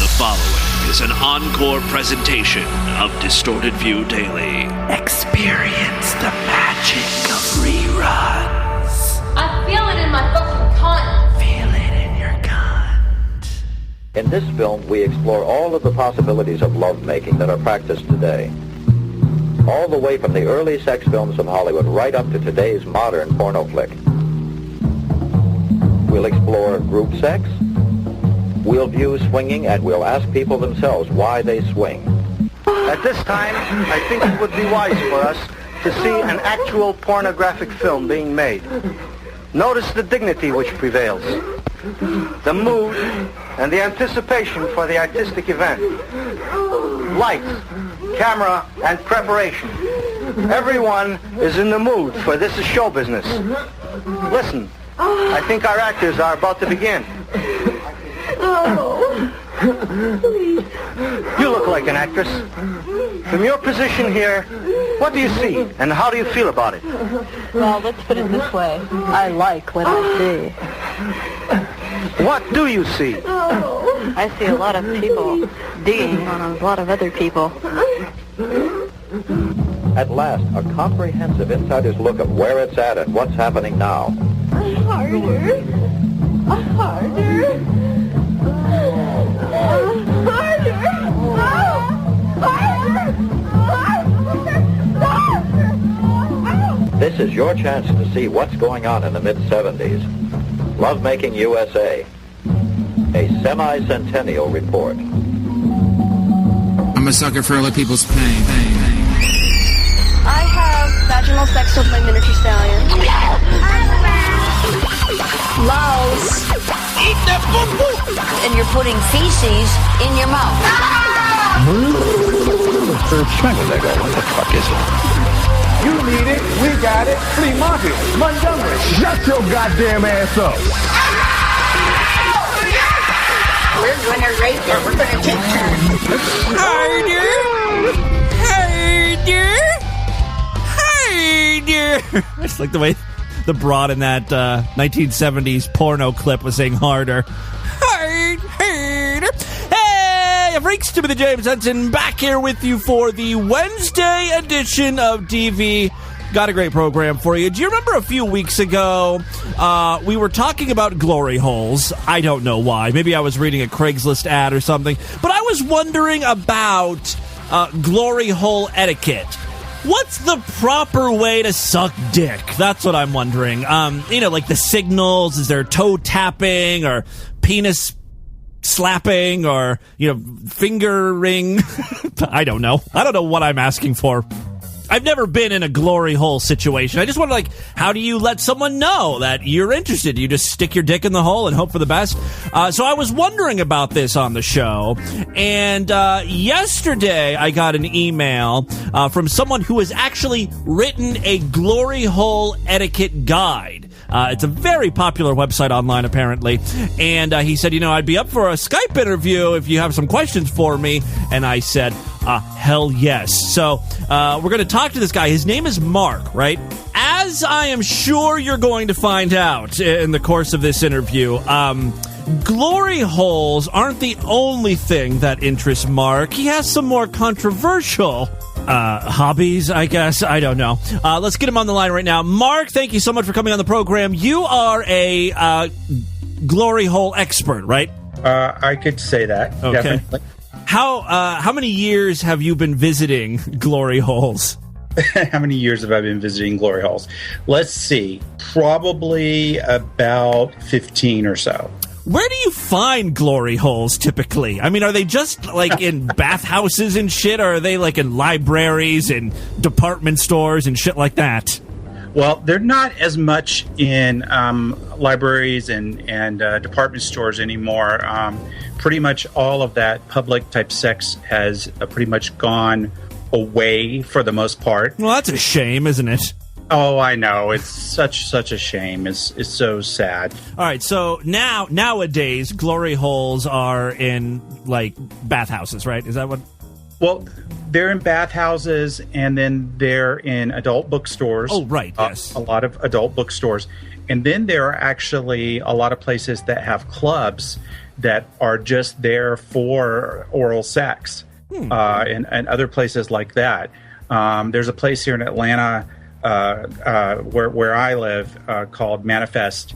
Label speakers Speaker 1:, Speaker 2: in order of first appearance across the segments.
Speaker 1: The following is an encore presentation of Distorted View Daily. Experience the magic of reruns.
Speaker 2: I feel it in my fucking cunt.
Speaker 1: Feel it in your cunt.
Speaker 3: In this film, we explore all of the possibilities of lovemaking that are practiced today. All the way from the early sex films of Hollywood right up to today's modern porno flick. We'll explore group sex, we'll view swinging, and we'll ask people themselves why they swing.
Speaker 4: At this time, I think it would be wise for us to see an actual pornographic film being made. Notice the dignity which prevails, the mood, and the anticipation for the artistic event. Lights, camera, and preparation. Everyone is in the mood, for this is show business. Listen, I think our actors are about to begin.
Speaker 2: Please.
Speaker 4: You look like an actress. From your position here, what do you see, and how do you feel about it?
Speaker 5: Well, let's put it this way. I like what I see.
Speaker 4: What do you see?
Speaker 5: I see a lot of people digging on a lot of other people.
Speaker 3: At last, a comprehensive insider's look of where it's at and what's happening now.
Speaker 2: Harder. Harder.
Speaker 3: This is your chance to see what's going on in the mid-70s. Lovemaking USA. A semi-centennial report.
Speaker 6: I'm a sucker for other people's pain.
Speaker 5: I have vaginal sex with my miniature stallion.
Speaker 7: Mouse. Eat the poo-poo. And you're putting feces in your mouth.
Speaker 8: What the fuck is it?
Speaker 9: You need it, we got it. Flea market, Montgomery. Shut your goddamn ass up.
Speaker 7: We're gonna race her. We're gonna take turns.
Speaker 6: Harder. I just like the way the broad in that 1970s porno clip was saying harder. Harder. Hey, freaks, to be the James Henson back here with you for the Wednesday edition of DV. Got a great program for you. Do you remember a few weeks ago, we were talking about glory holes? I don't know why. Maybe I was reading a Craigslist ad or something. But I was wondering about glory hole etiquette. What's the proper way to suck dick? That's what I'm wondering. Like the signals. Is there toe tapping or penis slapping or, fingering? I don't know. I don't know what I'm asking for. I've never been in a glory hole situation. I just wonder, how do you let someone know that you're interested? You just stick your dick in the hole and hope for the best? So I was wondering about this on the show, and yesterday I got an email from someone who has actually written a glory hole etiquette guide. It's a very popular website online, apparently. And he said, I'd be up for a Skype interview if you have some questions for me. And I said, hell yes. So we're going to talk to this guy. His name is Mark, right? As I am sure you're going to find out in the course of this interview, glory holes aren't the only thing that interests Mark. He has some more controversial hobbies, I guess. I don't know. Let's get him on the line right now. Mark, thank you so much for coming on the program. You are a glory hole expert, right?
Speaker 8: I could say that,
Speaker 6: okay.
Speaker 8: Definitely.
Speaker 6: How many years have you been visiting glory holes?
Speaker 8: How many years have I been visiting glory holes? Let's see. Probably about 15 or so.
Speaker 6: Where do you find glory holes typically? I mean, are they just in bathhouses and shit, or are they in libraries and department stores and shit like that?
Speaker 8: Well, they're not as much in libraries and department stores anymore. Pretty much all of that public type sex has pretty much gone away for the most part.
Speaker 6: Well, that's a shame, isn't it?
Speaker 8: Oh, I know. It's such a shame. It's so sad.
Speaker 6: All right, so nowadays, glory holes are in, bathhouses, right? Is that what?
Speaker 8: Well, they're in bathhouses, and then they're in adult bookstores.
Speaker 6: Oh, right, yes.
Speaker 8: A lot of adult bookstores. And then there are actually a lot of places that have clubs that are just there for oral sex, and other places like that. There's a place here in Atlanta where I live called Manifest,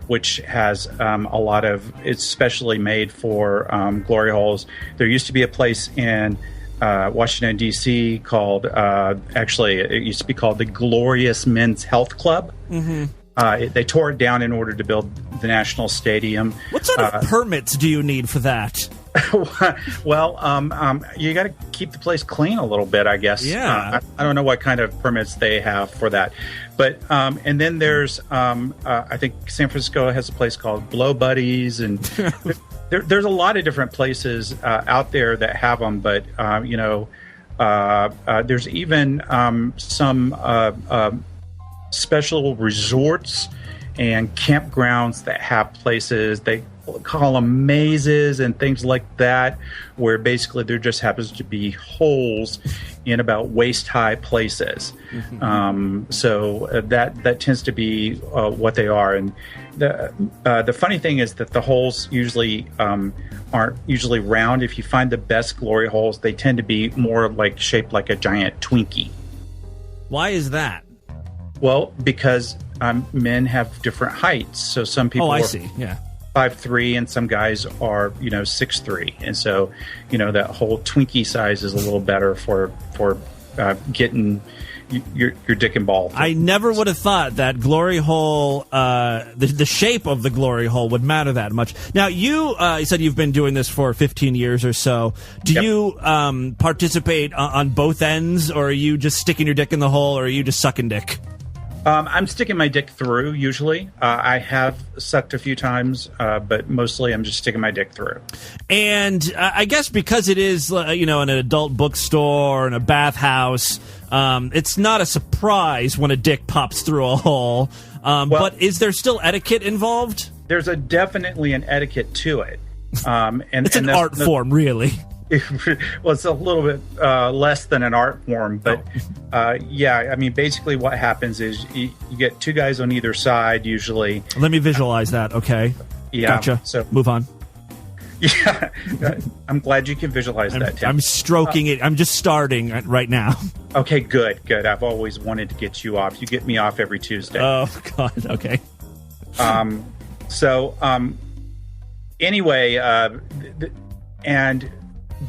Speaker 8: which has a lot of, it's specially made for glory holes. There used to be a place in Washington, D.C. called, actually, it used to be called the Glorious Men's Health Club. They tore it down in order to build the National Stadium.
Speaker 6: What sort of permits do you need for that?
Speaker 8: Well, you got to keep the place clean a little bit, I guess.
Speaker 6: Yeah.
Speaker 8: I don't know what kind of permits they have for that. But, and then there's, I think San Francisco has a place called Blow Buddies, and there's a lot of different places out there that have them. But, there's even some special resorts and campgrounds that have places. They call them mazes and things like that, where basically there just happens to be holes in about waist-high places. So that tends to be what they are. And the funny thing is that the holes usually aren't usually round. If you find the best glory holes, they tend to be more like shaped like a giant Twinkie.
Speaker 6: Why is that?
Speaker 8: Well, because men have different heights. So some people
Speaker 6: I see. Yeah.
Speaker 8: 5'3", and some guys are 6'3", and so that whole Twinkie size is a little better for getting your dick and ball.
Speaker 6: I never would have thought that glory hole, the shape of the glory hole would matter that much. Now, you said you've been doing this for 15 years or so. Do you participate on both ends, or are you just sticking your dick in the hole, or are you just sucking dick?
Speaker 8: I'm sticking my dick through, usually. I have sucked a few times, but mostly I'm just sticking my dick through.
Speaker 6: And I guess because it is, an adult bookstore and a bathhouse, it's not a surprise when a dick pops through a hole. But is there still etiquette involved?
Speaker 8: There's definitely an etiquette to it.
Speaker 6: It's an art form, really.
Speaker 8: Well, it's a little bit less than an art form, but basically what happens is you get two guys on either side usually.
Speaker 6: Let me visualize that. Okay.
Speaker 8: Yeah.
Speaker 6: Gotcha.
Speaker 8: So
Speaker 6: move on.
Speaker 8: Yeah. I'm glad you can visualize that, Tim.
Speaker 6: I'm stroking it. I'm just starting right now.
Speaker 8: Okay, good. I've always wanted to get you off. You get me off every Tuesday.
Speaker 6: Oh, God. Okay.
Speaker 8: Anyway, and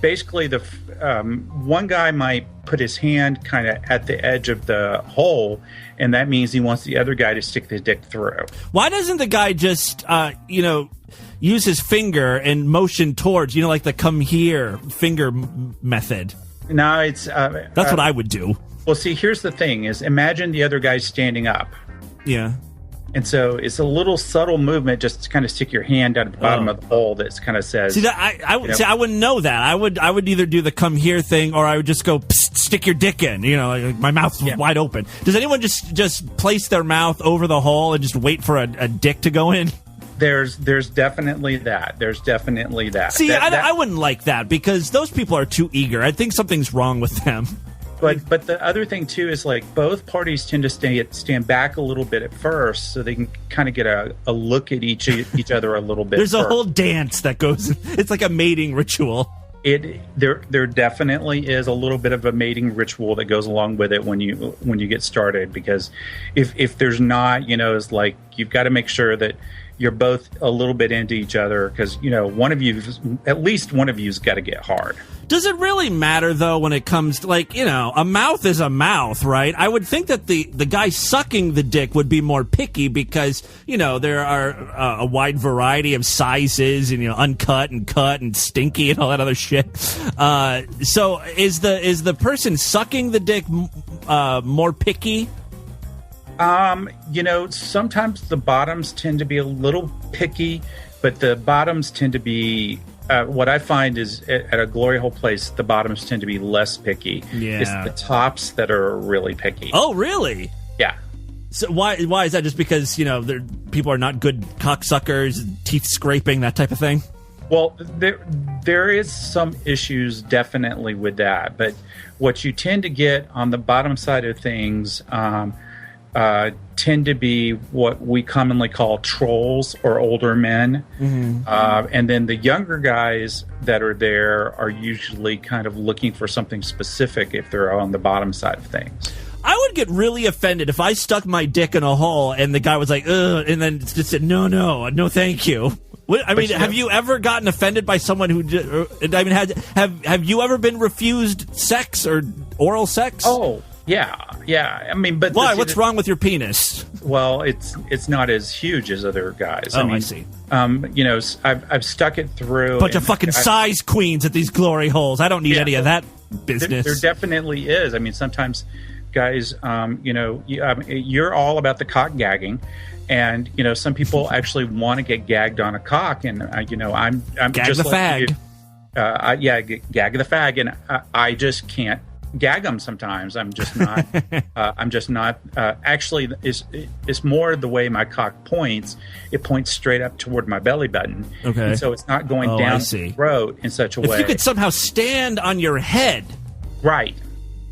Speaker 8: basically the one guy might put his hand kind of at the edge of the hole, and that means he wants the other guy to stick the dick through.
Speaker 6: Why doesn't the guy just use his finger and motion towards, like the come here finger method?
Speaker 8: No, it's
Speaker 6: that's what I would do.
Speaker 8: Well, see, here's the thing: is imagine the other guy standing up.
Speaker 6: Yeah.
Speaker 8: And so it's a little subtle movement, just to kind of stick your hand down at the bottom of the hole that kind of says.
Speaker 6: See, I wouldn't know that. I would either do the come here thing, or I would just go stick your dick in. Like my mouth's wide open. Does anyone just place their mouth over the hole and just wait for a dick to go in?
Speaker 8: There's definitely that. There's definitely that.
Speaker 6: See, I wouldn't like that, because those people are too eager. I think something's wrong with them.
Speaker 8: But the other thing too is, like, both parties tend to stand back a little bit at first, so they can kind of get a look at each other a little bit.
Speaker 6: There's a whole dance that goes. It's like a mating ritual.
Speaker 8: There definitely is a little bit of a mating ritual that goes along with it when you get started, because if there's not, it's like you've got to make sure that you're both a little bit into each other, because at least one of you's got to get hard.
Speaker 6: Does it really matter, though, when it comes to, a mouth is a mouth, right? I would think that the guy sucking the dick would be more picky, because, there are a wide variety of sizes, and, uncut and cut and stinky and all that other shit. So is the person sucking the dick more picky?
Speaker 8: Sometimes the bottoms tend to be a little picky, but the bottoms tend to be... what I find is at a glory hole place, the bottoms tend to be less picky.
Speaker 6: Yeah.
Speaker 8: It's the tops that are really picky.
Speaker 6: Oh, really?
Speaker 8: Yeah.
Speaker 6: So why is that? Just because, people are not good cocksuckers, teeth scraping, that type of thing?
Speaker 8: Well, there is some issues definitely with that. But what you tend to get on the bottom side of things, tend to be what we commonly call trolls or older men. And then the younger guys that are there are usually kind of looking for something specific if they're on the bottom side of things.
Speaker 6: I would get really offended if I stuck my dick in a hole and the guy was like, ugh, and then just said, no, thank you. I mean, have you ever gotten offended by someone who? I mean, have you ever been refused sex or oral sex?
Speaker 8: Oh, yeah. I mean, but
Speaker 6: why? What's wrong with your penis?
Speaker 8: Well, it's not as huge as other guys.
Speaker 6: Oh, I see.
Speaker 8: You know, I've stuck it through.
Speaker 6: Bunch of fucking size queens at these glory holes. I don't need any of that business.
Speaker 8: There definitely is. I mean, sometimes guys, you know, you're all about the cock gagging. And, you know, some people actually want to get gagged on a cock. And, you know, I'm
Speaker 6: gag
Speaker 8: just
Speaker 6: the fag.
Speaker 8: Gag the fag. And I just can't gag them sometimes. I'm just not. Actually, it's more the way my cock points. It points straight up toward my belly button. Okay. And so it's not going down the throat in such a way.
Speaker 6: If you could somehow stand on your head.
Speaker 8: Right.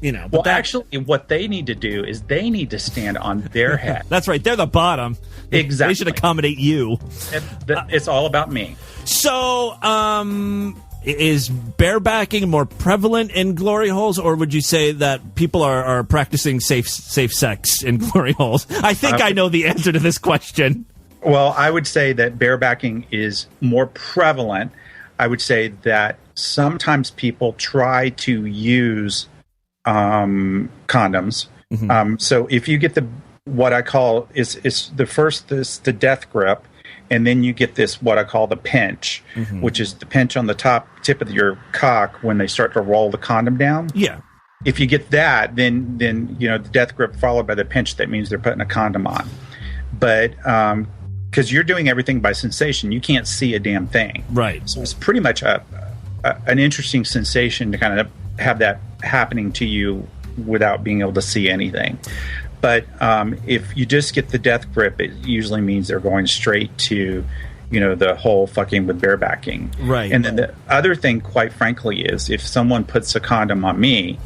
Speaker 6: You know,
Speaker 8: well, actually, what they need to do is they need to stand on their head.
Speaker 6: That's right. They're the bottom.
Speaker 8: Exactly.
Speaker 6: They should accommodate you.
Speaker 8: It's all about me.
Speaker 6: So, is barebacking more prevalent in glory holes, or would you say that people are practicing safe sex in glory holes? I think I know the answer to this question.
Speaker 8: Well, I would say that barebacking is more prevalent. I would say that sometimes people try to use condoms. So if you get what I call is the death grip, and then you get this what I call the pinch, which is the pinch on the top tip of your cock when they start to roll the condom down.
Speaker 6: Yeah.
Speaker 8: If you get that, then you know the death grip followed by the pinch, that means they're putting a condom on. But because you're doing everything by sensation, you can't see a damn thing.
Speaker 6: Right.
Speaker 8: So it's pretty much an interesting sensation to kind of have that happening to you without being able to see anything. But if you just get the death grip, it usually means they're going straight to, you know, the whole fucking with barebacking.
Speaker 6: Right.
Speaker 8: And then the other thing, quite frankly, is if someone puts a condom on me,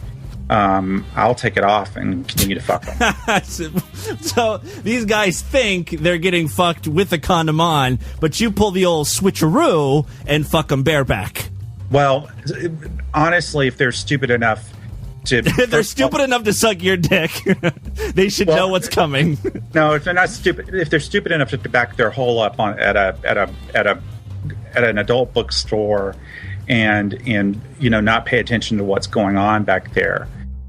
Speaker 8: I'll take it off and continue to fuck them.
Speaker 6: So these guys think they're getting fucked with the condom on, but you pull the old switcheroo and fuck them bareback.
Speaker 8: Well, honestly, if they're stupid enough to...
Speaker 6: they're stupid enough to suck your dick, they should know what's coming.
Speaker 8: No, if they're not stupid, if they're stupid enough to back their hole up at an adult bookstore and you know, not pay attention to what's going on back there.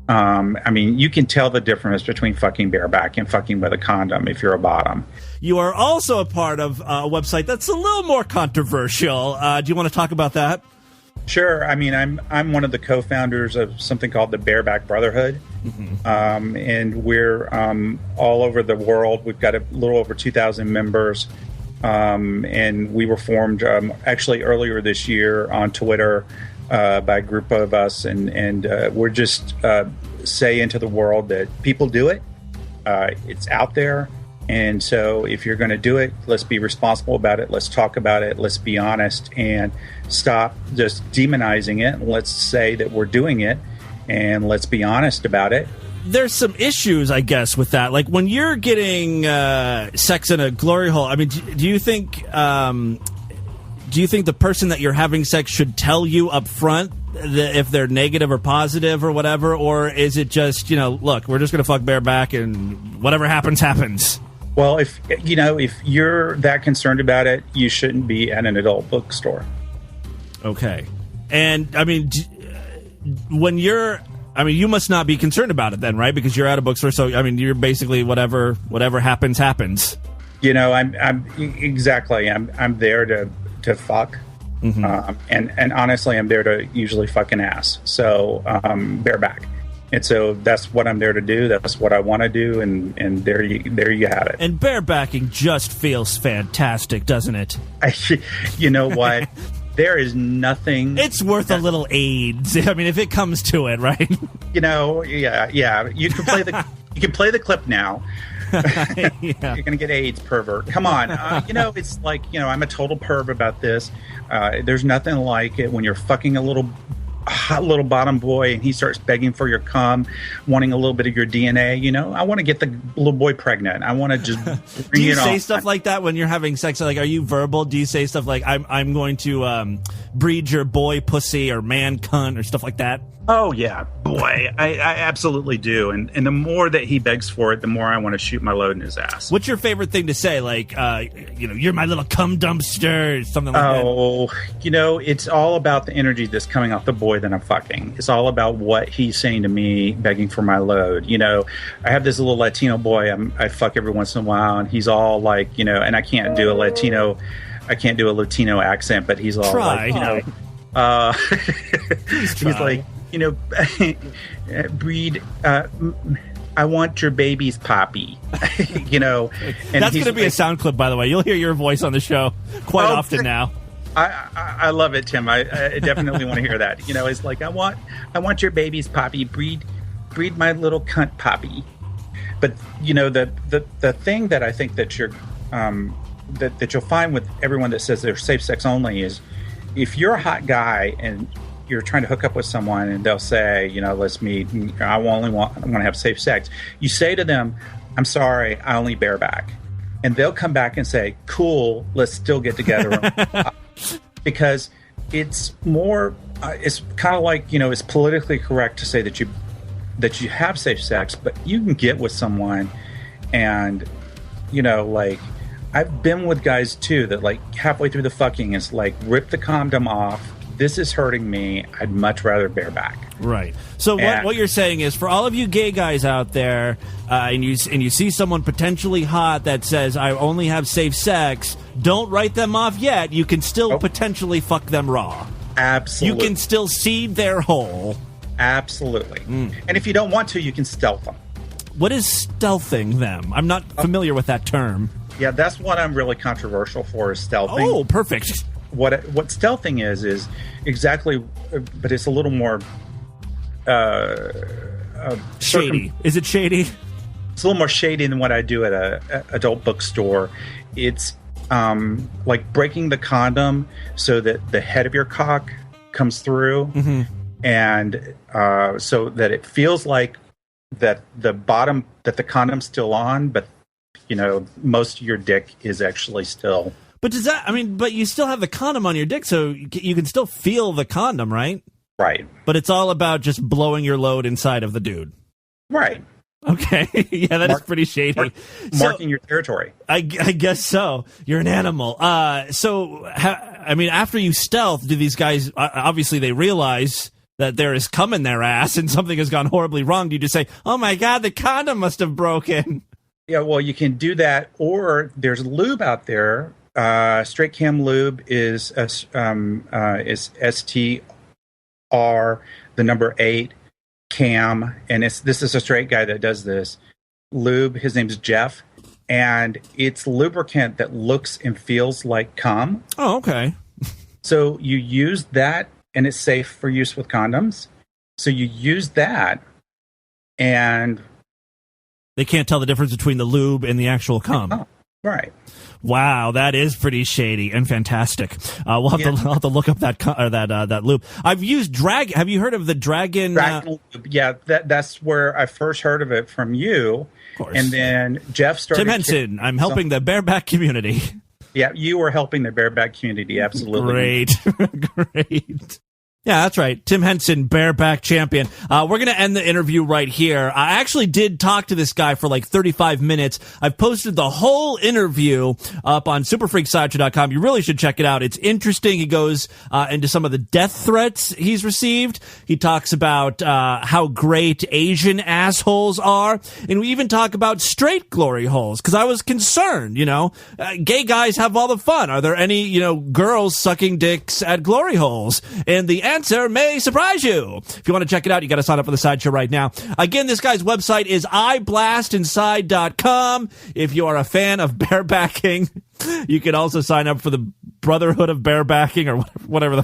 Speaker 8: I mean, you can tell the difference between fucking bareback and fucking with a condom if you're a bottom.
Speaker 6: You are also a part of a website that's a little more controversial. Do you want to talk about that?
Speaker 8: Sure. I mean, I'm one of the co-founders of something called the Bareback Brotherhood, and we're all over the world. We've got a little over 2,000 members, and we were formed actually earlier this year on Twitter by a group of us, and we're just saying to the world that people do it. It's out there. And so if you're going to do it, let's be responsible about it. Let's talk about it. Let's be honest and stop just demonizing it. Let's say that we're doing it and let's be honest about it.
Speaker 6: There's some issues, I guess, with that. Like when you're getting sex in a glory hole, I mean, do you think the person that you're having sex should tell you up front if they're negative or positive or whatever? Or is it just, you know, look, we're just going to fuck bareback and whatever happens, happens?
Speaker 8: Well, if you're that concerned about it, you shouldn't be at an adult bookstore.
Speaker 6: Okay. And, I mean, you must not be concerned about it then, right? Because you're at a bookstore, so, I mean, you're basically whatever happens, happens.
Speaker 8: You know, I'm there to fuck. And honestly, I'm there to usually fuck an ass. So, bareback. And so that's what I'm there to do. That's what I want to do, and there you have it.
Speaker 6: And barebacking just feels fantastic, doesn't it?
Speaker 8: You know what? There is nothing.
Speaker 6: It's worth a little AIDS. I mean, if it comes to it, right?
Speaker 8: You know, yeah. You can play the clip now.
Speaker 6: Yeah.
Speaker 8: You're gonna get AIDS, pervert. Come on. You know, it's like, you know, I'm a total perv about this. There's nothing like it when you're fucking a little hot little bottom boy and he starts begging for your cum, wanting a little bit of your DNA, you know, I want to get the little boy pregnant. I want to just bring
Speaker 6: Do you
Speaker 8: it
Speaker 6: say
Speaker 8: on.
Speaker 6: stuff like that when you're having sex? Like, are you verbal? Do you say stuff like, I'm going to breed your boy pussy or man cunt or stuff like that?
Speaker 8: Oh, yeah, boy. I absolutely do. And the more that he begs for it, the more I want to shoot my load in his ass.
Speaker 6: What's your favorite thing to say? Like, you know, you're my little cum dumpster, something like that?
Speaker 8: Oh, you know, it's all about the energy that's coming off the boy that I'm fucking. It's all about what he's saying to me, begging for my load. You know, I have this little Latino boy I fuck every once in a while, and he's all like, you know, and I can't do a Latino accent, but he's all like, you know, he's like, you know, breed, I want your baby's poppy, you know. And
Speaker 6: that's going to be a sound clip, by the way. You'll hear your voice on the show quite often now.
Speaker 8: I love it, Tim. I definitely want to hear that. You know, it's like, I want your baby's poppy, breed my little cunt poppy. But, you know, the thing that I think that you're, that you'll find with everyone that says they're safe sex only is if you're a hot guy and you're trying to hook up with someone and they'll say, you know, let's meet. I want to have safe sex. You say to them, I'm sorry, I only bareback. And they'll come back and say, cool, let's still get together. Because it's more, it's kind of like, you know, it's politically correct to say that you have safe sex, but you can get with someone and, you know, like, I've been with guys too that like halfway through the fucking is like, rip the condom off. This is hurting me. I'd much rather bareback.
Speaker 6: Right. So what you're saying is, for all of you gay guys out there, and you see someone potentially hot that says, I only have safe sex, don't write them off yet. You can still potentially fuck them raw.
Speaker 8: Absolutely.
Speaker 6: You can still seed their hole.
Speaker 8: Absolutely. And if you don't want to, you can stealth them.
Speaker 6: What is stealthing them? I'm not familiar with that term.
Speaker 8: Yeah, that's what I'm really controversial for, is stealthing.
Speaker 6: Oh, perfect.
Speaker 8: What stealthing is exactly, but it's a little more
Speaker 6: shady. Is it shady?
Speaker 8: It's a little more shady than what I do at a adult bookstore. It's like breaking the condom so that the head of your cock comes through, and so that it feels like that the bottom, that the condom's still on, but you know, most of your dick is actually still.
Speaker 6: But does that, I mean, but you still have the condom on your dick, so you can still feel the condom, right?
Speaker 8: Right.
Speaker 6: But it's all about just blowing your load inside of the dude.
Speaker 8: Right.
Speaker 6: Okay. Yeah, that is pretty shady.
Speaker 8: Marking your territory.
Speaker 6: I guess so. You're an animal. I mean, after you stealth, do these guys, obviously they realize that there is cum in their ass and something has gone horribly wrong. Do you just say, oh my God, the condom must have broken?
Speaker 8: Yeah, well, you can do that, or there's lube out there. Straight Cam Lube is STR, the number 8, Cam, and this is a straight guy that does this. Lube, his name's Jeff, and it's lubricant that looks and feels like cum.
Speaker 6: Oh, okay.
Speaker 8: So you use that, and it's safe for use with condoms. So you use that, and
Speaker 6: they can't tell the difference between the lube and the actual cum.
Speaker 8: Oh, right.
Speaker 6: Wow, that is pretty shady and fantastic. We'll have to look up that lube. I've used Drag. Have you heard of the Dragon?
Speaker 8: Lube. Yeah, that's where I first heard of it from you. Of course. And then Jeff started.
Speaker 6: Tim Henson. I'm helping the bareback community.
Speaker 8: Yeah, you were helping the bareback community. Absolutely.
Speaker 6: Great. Yeah, that's right. Tim Henson, bareback champion. We're going to end the interview right here. I actually did talk to this guy for like 35 minutes. I've posted the whole interview up on superfreaksideshow.com. You really should check it out. It's interesting. He goes into some of the death threats he's received. He talks about how great Asian assholes are. And we even talk about straight glory holes, because I was concerned, gay guys have all the fun. Are there any, girls sucking dicks at glory holes? And the answer may surprise you. If you want to check it out, you got to sign up for the Sideshow right now. Again, this guy's website is iblastinside.com. If you are a fan of barebacking, you can also sign up for the Brotherhood of Barebacking, or whatever the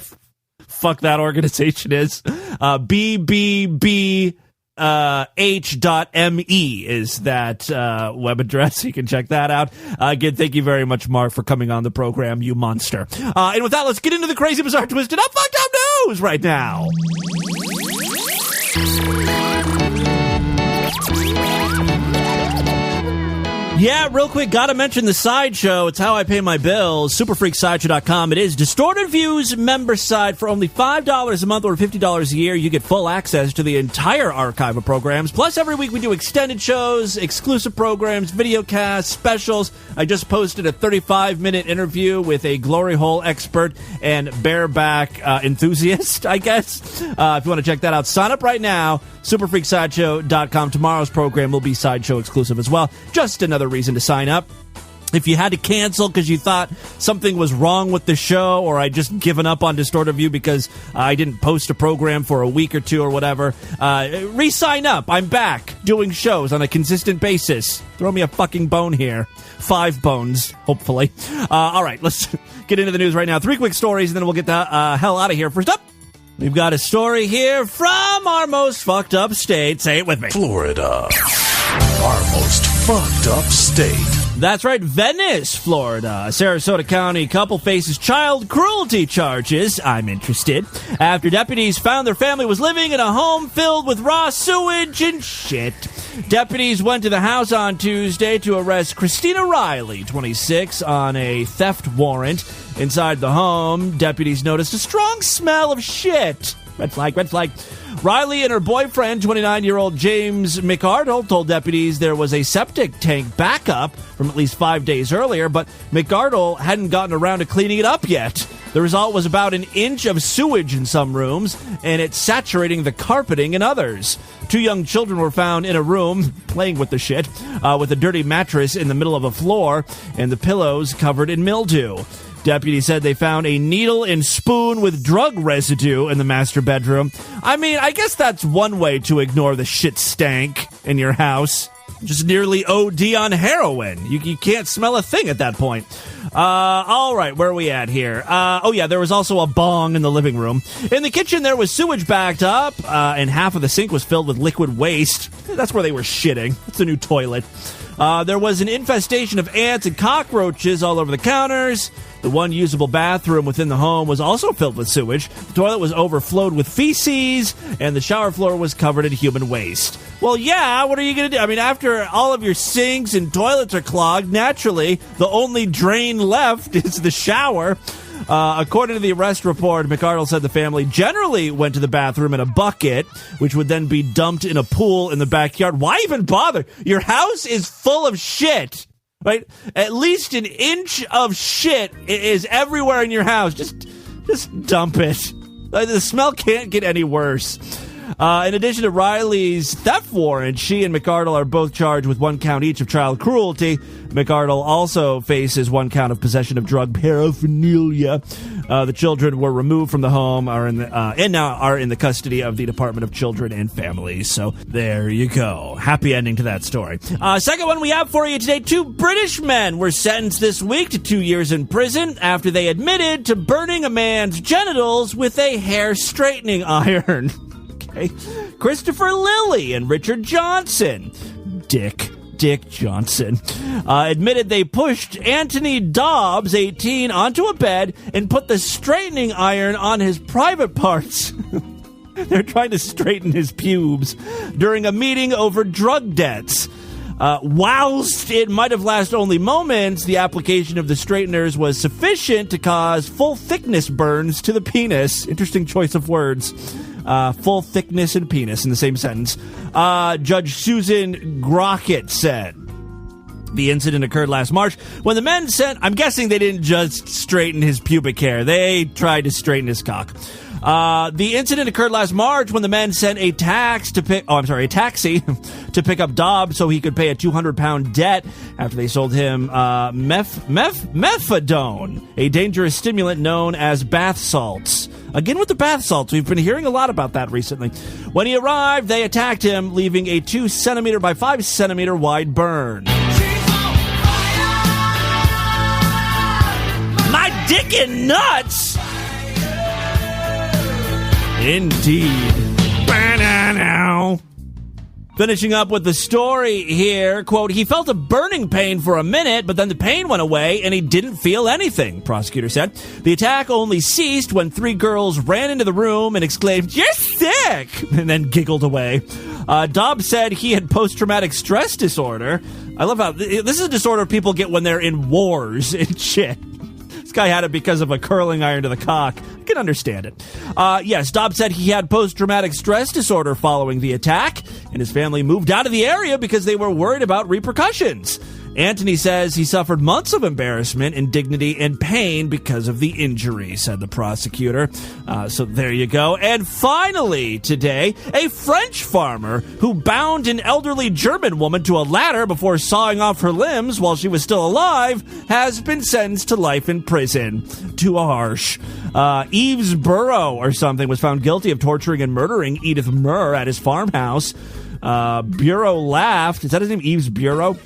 Speaker 6: fuck that organization is. BBB h.me is that web address. You can check that out. Again, thank you very much, Mark, for coming on the program, you monster. And with that, let's get into the crazy, bizarre, twisted up, fucked up news right now. Yeah, real quick, gotta mention the Sideshow. It's how I pay my bills. Superfreaksideshow.com. It is Distorted Views member side. For only $5 a month or $50 a year, you get full access to the entire archive of programs. Plus, every week we do extended shows, exclusive programs, video casts, specials. I just posted a 35-minute interview with a glory hole expert and bareback enthusiast, I guess. If you want to check that out, sign up right now. Superfreaksideshow.com. Tomorrow's program will be Sideshow exclusive as well. Just another reason to sign up. If you had to cancel because you thought something was wrong with the show, or I just given up on Distorted View because I didn't post a program for a week or two or whatever, re-sign up. I'm back doing shows on a consistent basis. Throw me a fucking bone here. 5 bones, hopefully. All right, let's get into the news right now. 3 quick stories, and then we'll get the hell out of here. First up, we've got a story here from our most fucked up state. Say it with me.
Speaker 1: Florida. Our most fucked up state.
Speaker 6: That's right, Venice, Florida. A Sarasota County couple faces child cruelty charges. I'm interested. After deputies found their family was living in a home filled with raw sewage and shit. Deputies went to the house on Tuesday to arrest Christina Riley, 26, on a theft warrant. Inside the home, deputies noticed a strong smell of shit. Red flag, red flag. Riley and her boyfriend, 29-year-old James McArdle, told deputies there was a septic tank backup from at least 5 days earlier, but McArdle hadn't gotten around to cleaning it up yet. The result was about an inch of sewage in some rooms, and it's saturating the carpeting in others. 2 young children were found in a room playing with the shit, with a dirty mattress in the middle of a floor and the pillows covered in mildew. Deputies said they found a needle and spoon with drug residue in the master bedroom. I mean, I guess that's one way to ignore the shit stank in your house. Just nearly OD on heroin. You can't smell a thing at that point. All right, where are we at here? There was also a bong in the living room. In the kitchen, there was sewage backed up, and half of the sink was filled with liquid waste. That's where they were shitting. It's a new toilet. There was an infestation of ants and cockroaches all over the counters. The one usable bathroom within the home was also filled with sewage. The toilet was overflowed with feces, and the shower floor was covered in human waste. Well, yeah, what are you going to do? I mean, after all of your sinks and toilets are clogged, naturally, the only drain left is the shower. According to the arrest report, McArdle said the family generally went to the bathroom in a bucket, which would then be dumped in a pool in the backyard. Why even bother? Your house is full of shit, right? At least an inch of shit is everywhere in your house. Just dump it. The smell can't get any worse. In addition to Riley's theft warrant, she and McArdle are both charged with 1 count each of child cruelty. McArdle also faces 1 count of possession of drug paraphernalia. The children were removed from the home and now are in the custody of the Department of Children and Families. So there you go. Happy ending to that story. Second one we have for you today. 2 British men were sentenced this week to 2 years in prison after they admitted to burning a man's genitals with a hair straightening iron. Christopher Lilly and Richard Johnson, Dick Johnson, admitted they pushed Anthony Dobbs, 18, onto a bed and put the straightening iron on his private parts. They're trying to straighten his pubes during a meeting over drug debts. Whilst it might have lasted only moments, the application of the straighteners was sufficient to cause full thickness burns to the penis. Interesting choice of words. Full thickness and penis in the same sentence. Judge Susan Grockett said the incident occurred last March when the men sent... I'm guessing they didn't just straighten his pubic hair. They tried to straighten his cock. The incident occurred last March when the men sent a taxi to pick up Dobbs so he could pay a 200-pound debt after they sold him methadone, a dangerous stimulant known as bath salts. Again with the bath salts. We've been hearing a lot about that recently. When he arrived, they attacked him, leaving a 2 centimeter by 5 centimeter wide burn. My dick and nuts! Indeed. Finishing up with the story here, quote, he felt a burning pain for a minute, but then the pain went away and he didn't feel anything, prosecutor said. The attack only ceased when 3 girls ran into the room and exclaimed, "You're sick!" and then giggled away. Dobbs said he had post-traumatic stress disorder. I love how this is a disorder people get when they're in wars and shit. This guy had it because of a curling iron to the cock. I can understand it. Yes, Dobbs said he had post-traumatic stress disorder following the attack, and his family moved out of the area because they were worried about repercussions. Anthony says he suffered months of embarrassment, indignity, and pain because of the injury, said the prosecutor. So there you go. And finally today, a French farmer who bound an elderly German woman to a ladder before sawing off her limbs while she was still alive has been sentenced to life in prison. Too harsh. Yves Burrow or something was found guilty of torturing and murdering Edith Murr at his farmhouse. Bureau laughed. Is that his name, Yves Bureau?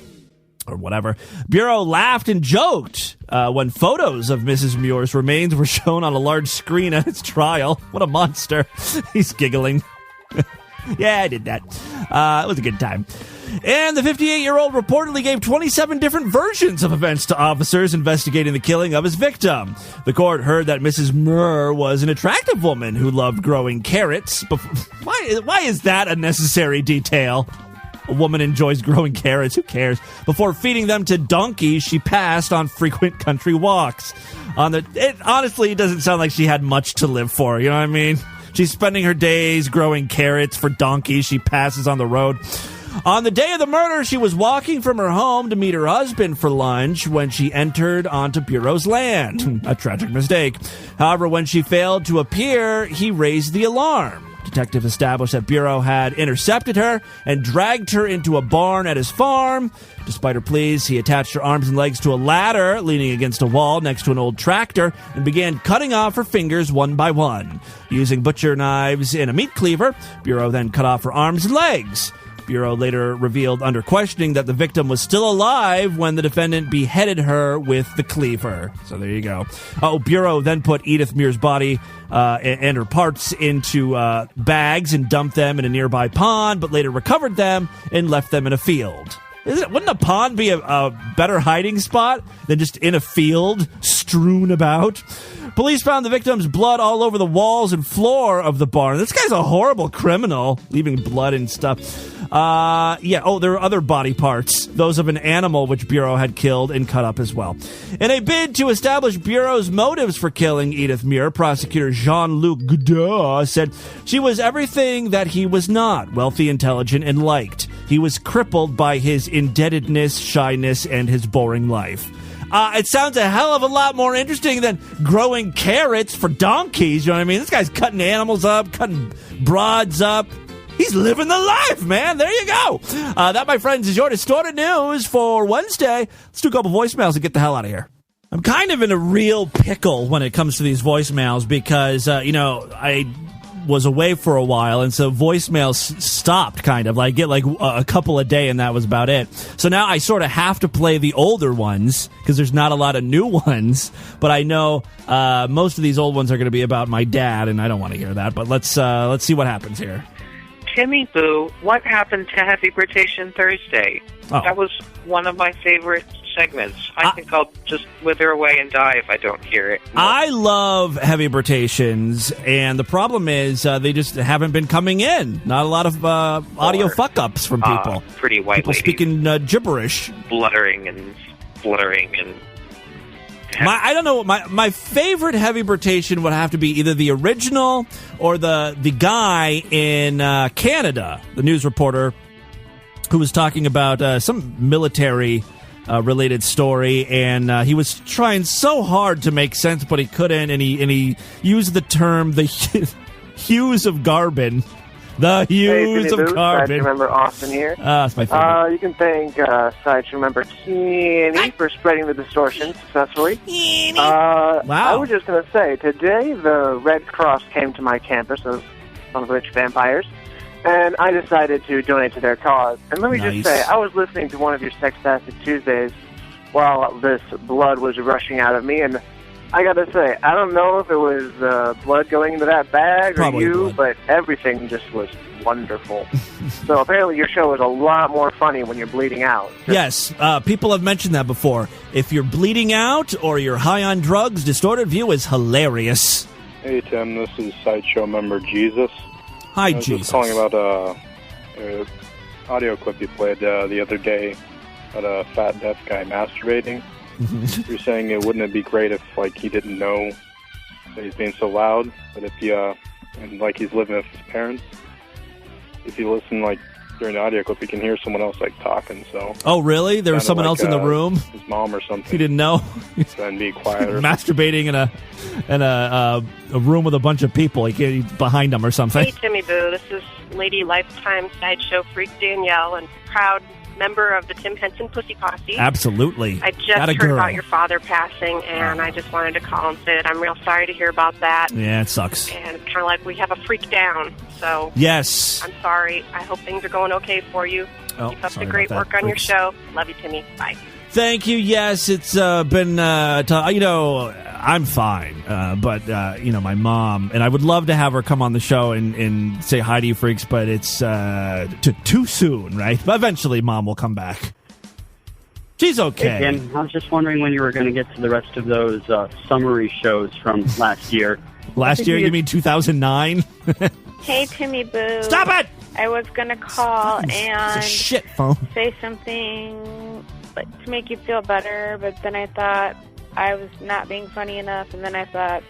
Speaker 6: Or whatever. Bureau laughed and joked when photos of Mrs. Muir's remains were shown on a large screen at his trial. What a monster. He's giggling. Yeah, I did that. It was a good time. And the 58-year-old reportedly gave 27 different versions of events to officers investigating the killing of his victim. The court heard that Mrs. Muir was an attractive woman who loved growing carrots. Why is that a necessary detail? A woman enjoys growing carrots. Who cares? Before feeding them to donkeys she passed on frequent country walks. Honestly, it doesn't sound like she had much to live for. You know what I mean? She's spending her days growing carrots for donkeys she passes on the road. On the day of the murder, she was walking from her home to meet her husband for lunch when she entered onto Bureau's land. A tragic mistake. However, when she failed to appear, he raised the alarm. Detective established that Bureau had intercepted her and dragged her into a barn at his farm. Despite her pleas, he attached her arms and legs to a ladder leaning against a wall next to an old tractor and began cutting off her fingers one by one. Using butcher knives and a meat cleaver, Bureau then cut off her arms and legs. Bureau later revealed under questioning that the victim was still alive when the defendant beheaded her with the cleaver. So there you go. Bureau then put Edith Muir's body and her parts into bags and dumped them in a nearby pond, but later recovered them and left them in a field. Wouldn't a pond be a better hiding spot than just in a field strewn about? Police found the victim's blood all over the walls and floor of the barn. This guy's a horrible criminal, leaving blood and stuff. There were other body parts, those of an animal which Bureau had killed and cut up as well. In a bid to establish Bureau's motives for killing Edith Muir, prosecutor Jean-Luc Godot said she was everything that he was not, wealthy, intelligent, and liked. He was crippled by his indebtedness, shyness, and his boring life. It sounds a hell of a lot more interesting than growing carrots for donkeys, you know what I mean? This guy's cutting animals up, cutting broads up. He's living the life, man. There you go. That, my friends, is your distorted news for Wednesday. Let's do a couple voicemails and get the hell out of here. I'm kind of in a real pickle when it comes to these voicemails because, I was away for a while, and so voicemails stopped kind of. I get like a couple a day, and that was about it. So now I sort of have to play the older ones because there's not a lot of new ones. But I know most of these old ones are going to be about my dad, and I don't want to hear that. But let's see what happens here.
Speaker 10: Timmy Boo, what happened to Heavy Rotation Thursday?
Speaker 6: Oh.
Speaker 10: That was one of my favorite segments. I think I'll just wither away and die if I don't hear it. No.
Speaker 6: I love Heavy Rotations, and the problem is they just haven't been coming in. Not a lot of audio fuck-ups from people.
Speaker 10: Pretty white
Speaker 6: people
Speaker 10: ladies.
Speaker 6: Speaking gibberish.
Speaker 10: Bluttering and fluttering and...
Speaker 6: I don't know. My favorite Heavy Rotation would have to be either the original or the guy in Canada, the news reporter who was talking about some military related story, and he was trying so hard to make sense, but he couldn't, and he used the term the hues of carbon. The hues of carbon.
Speaker 11: Side member Austin here.
Speaker 6: That's my favorite.
Speaker 11: You can thank side member Kenny for spreading the distortion successfully.
Speaker 6: Wow.
Speaker 11: I was just going to say, today the Red Cross came to my campus, those son of a bitch vampires, and I decided to donate to their cause. And let me just say, I was listening to one of your Sextastic Tuesdays while this blood was rushing out of me, and I gotta say, I don't know if it was blood going into that bag
Speaker 6: Probably
Speaker 11: or you,
Speaker 6: blood.
Speaker 11: but everything just was wonderful. So apparently your show is a lot more funny when you're bleeding out.
Speaker 6: Yes, people have mentioned that before. If you're bleeding out or you're high on drugs, Distorted View is hilarious.
Speaker 12: Hey, Tim, this is Sideshow member Jesus.
Speaker 6: Hi,
Speaker 12: I was
Speaker 6: Jesus.
Speaker 12: just calling about an audio clip you played the other day about a fat deaf guy masturbating. You're saying wouldn't it be great if, like, he didn't know that he's being so loud, but if you, and, like, he's living with his parents, if you listen, like, during the audio clip, you can hear someone else, like, talking, so...
Speaker 6: Oh, really? There was someone else in the room?
Speaker 12: His mom or something.
Speaker 6: He didn't know?
Speaker 12: Then be quiet or
Speaker 6: Masturbating in a room with a bunch of people. He can't, he's behind them or something.
Speaker 13: Hey, Timmy Boo. This is Lady Lifetime Sideshow Freak Danielle and proud member of the Tim Henson Pussy Posse.
Speaker 6: Absolutely.
Speaker 13: I just
Speaker 6: Got a
Speaker 13: heard
Speaker 6: girl.
Speaker 13: about your father passing, and I just wanted to call and say that I'm real sorry to hear about that.
Speaker 6: Yeah, it sucks.
Speaker 13: And it's kind of like we have a freak down, so...
Speaker 6: Yes.
Speaker 13: I'm sorry. I hope things are going okay for you.
Speaker 6: Oh,
Speaker 13: Keep up
Speaker 6: sorry
Speaker 13: the great
Speaker 6: about that,
Speaker 13: work on your
Speaker 6: freaks.
Speaker 13: show. Love you, Timmy. Bye.
Speaker 6: Thank you. Yes, it's been, I'm fine. But my mom, and I would love to have her come on the show and say hi to you freaks, but it's too soon, right? But eventually Mom will come back. She's okay.
Speaker 14: Hey, Ken, I was just wondering when you were going to get to the rest of those summary shows from last year.
Speaker 6: Last year, you mean 2009?
Speaker 15: Hey, Timmy Boo.
Speaker 6: Stop it!
Speaker 15: I was going to call
Speaker 6: It's a
Speaker 15: and
Speaker 6: shit phone.
Speaker 15: say something to make you feel better, but then I thought I was not being funny enough, and then I thought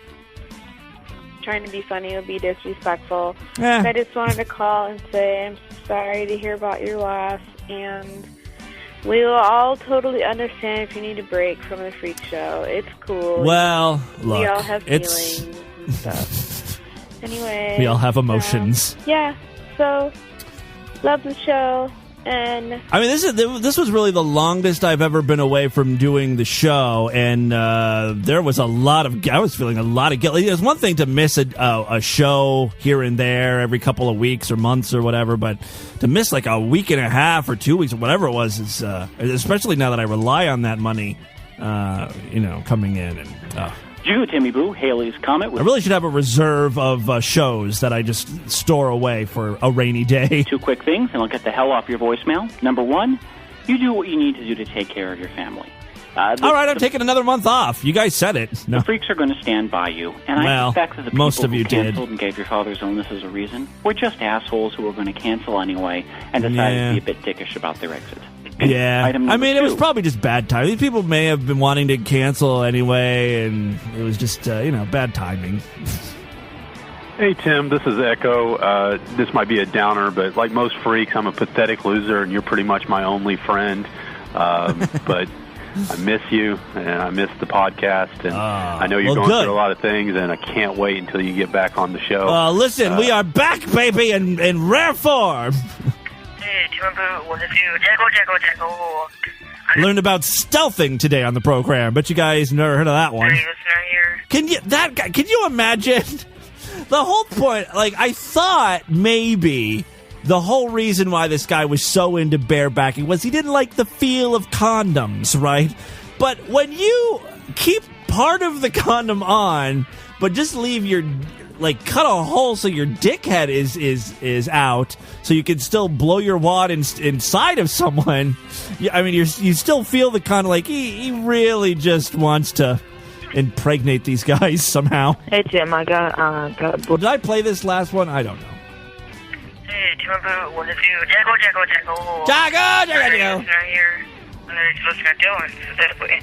Speaker 15: trying to be funny would be disrespectful.
Speaker 6: Yeah.
Speaker 15: So I just wanted to call and say I'm sorry to hear about your loss, and we will all totally understand if you need a break from the freak show. It's cool.
Speaker 6: Well, look,
Speaker 15: we all have
Speaker 6: it's-
Speaker 15: feelings and stuff. Anyway.
Speaker 6: We all have emotions.
Speaker 15: Yeah, so love the show. And
Speaker 6: I mean, this was really the longest I've ever been away from doing the show, and there was I was feeling a lot of guilt. It's one thing to miss a show here and there every couple of weeks or months or whatever, but to miss like a week and a half or 2 weeks or whatever it was, is especially now that I rely on that money, coming in and.
Speaker 16: You, Timmy Boo, Haley's Comet.
Speaker 6: I really should have a reserve of shows that I just store away for a rainy day.
Speaker 16: Two quick things, and I'll get the hell off your voicemail. Number one, you do what you need to do to take care of your family.
Speaker 6: All right, I'm taking another month off. You guys said it. No.
Speaker 16: The freaks are going to stand by you. And I suspect that the people
Speaker 6: most of you
Speaker 16: who
Speaker 6: did.
Speaker 16: canceled and gave your father's illness as a reason were just assholes who were going to cancel anyway and decided to be a bit dickish about their exit.
Speaker 6: Yeah,
Speaker 16: Item
Speaker 6: I mean,
Speaker 16: number
Speaker 6: it was
Speaker 16: two.
Speaker 6: probably just bad timing. These people may have been wanting to cancel anyway, and it was just, bad timing.
Speaker 17: Hey, Tim, this is Echo. This might be a downer, but like most freaks, I'm a pathetic loser, and you're pretty much my only friend. But I miss you, and I miss the podcast, and I know you're going through a lot of things, and I can't wait until you get back on the show.
Speaker 6: Listen, we are back, baby, in rare form.
Speaker 18: Hey, Timmy Boo, what is you? Jacko.
Speaker 6: Learned about stealthing today on the program, but you guys never heard of that one.
Speaker 18: Hey, listener here.
Speaker 6: Can you imagine? The whole point, like, I thought maybe the whole reason why this guy was so into barebacking was he didn't like the feel of condoms, right? But when you keep part of the condom on, but just leave your, like, cut a hole so your dickhead is out, so you can still blow your wad inside of someone, I mean, you still feel the kind of, like, he really just wants to impregnate these guys somehow.
Speaker 18: Hey, Tim, I got a book.
Speaker 6: Did I play this last one? I don't know.
Speaker 18: Hey, Timmy Boo, what is you? Jacko.
Speaker 6: Jacko.
Speaker 18: Listener here. Listener Dylan. Specifically.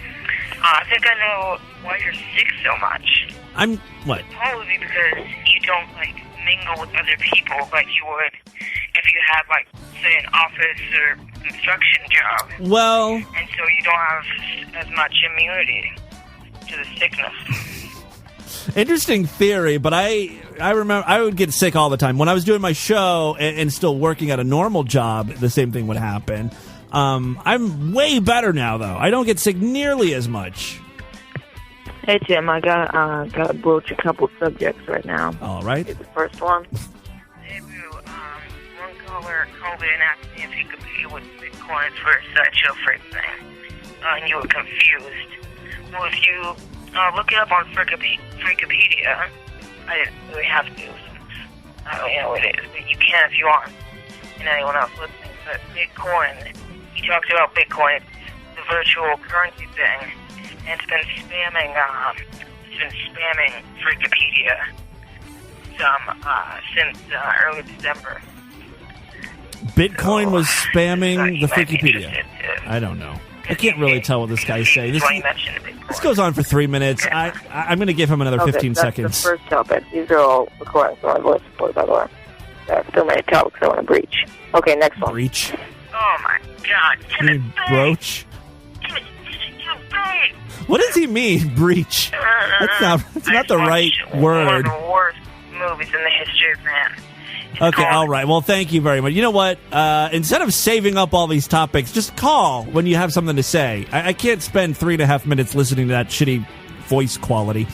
Speaker 18: I think I know why you're sick so much.
Speaker 6: I'm what?
Speaker 18: Probably because you don't, like, mingle with other people like you would if you had, like, say, an office or construction job.
Speaker 6: Well...
Speaker 18: And so you don't have as much immunity to the sickness.
Speaker 6: Interesting theory, but I remember I would get sick all the time. When I was doing my show and still working at a normal job, the same thing would happen. I'm way better now, though. I don't get sick nearly as much.
Speaker 18: Hey, Tim, I got to broach a couple subjects right now.
Speaker 6: All right.
Speaker 18: The first one. Hey, Boo, one caller called in and asked me if he could pay with Bitcoins for a sideshow freak thing. And you were confused. Well, if you Look it up on Freakopedia. I didn't really have to, since I don't know what it is, but you can if you want, and anyone else listening. But Bitcoin, he talked about Bitcoin, the virtual currency thing, and it's been spamming Freakopedia since early December.
Speaker 6: Bitcoin was spamming the Wikipedia. I don't know. I can't really tell what this guy's saying. This goes on for 3 minutes. I'm going to give him another 15 seconds.
Speaker 11: That's the first topic. These are all recordings from my voice support, by the way. That's so many topics I want to breach. Okay, next one.
Speaker 6: Breach?
Speaker 18: Oh my God.
Speaker 6: You mean broach? What does he mean, breach? That's not the right word.
Speaker 18: One of the worst movies in the history of man.
Speaker 6: Okay, all right. Well, thank you very much. You know what? Instead of saving up all these topics, just call when you have something to say. I can't spend 3.5 minutes listening to that shitty voice quality.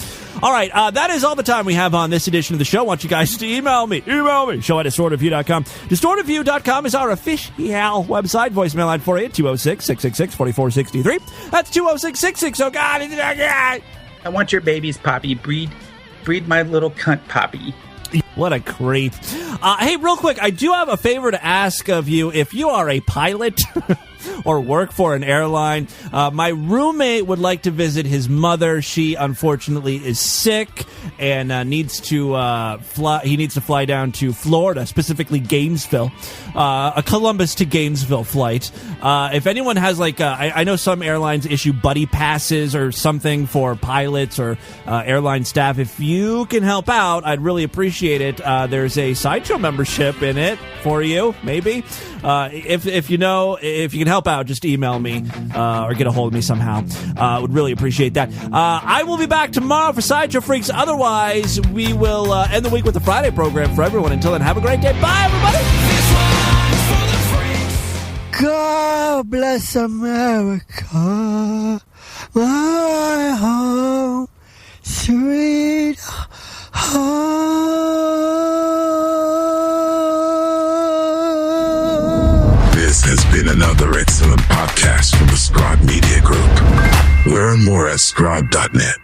Speaker 6: All right, that is all the time we have on this edition of the show. I want you guys to email me. Show at distortedview.com. Distortedview.com is our official website. Voicemail line for you, 206-666-4463. That's 206-66. Oh, God.
Speaker 8: I want your baby's poppy. Breed my little cunt poppy.
Speaker 6: What a creep. Hey, real quick, I do have a favor to ask of you. If you are a pilot or work for an airline, my roommate would like to visit his mother. She, unfortunately, is sick and needs to fly. He needs to fly down to Florida, specifically Gainesville, a Columbus to Gainesville flight. If anyone has, I know some airlines issue buddy passes or something for pilots or airline staff. If you can help out, I'd really appreciate it. There's a Sideshow membership in it for you, maybe. If you can help out, just email me or get a hold of me somehow. Would really appreciate that. I will be back tomorrow for Sideshow Freaks. Otherwise, we will end the week with the Friday program for everyone. Until then, have a great day. Bye, everybody.
Speaker 19: God bless America, my home, sweet home.
Speaker 20: This has been another excellent podcast from the Scribe Media Group. Learn more at scribe.net.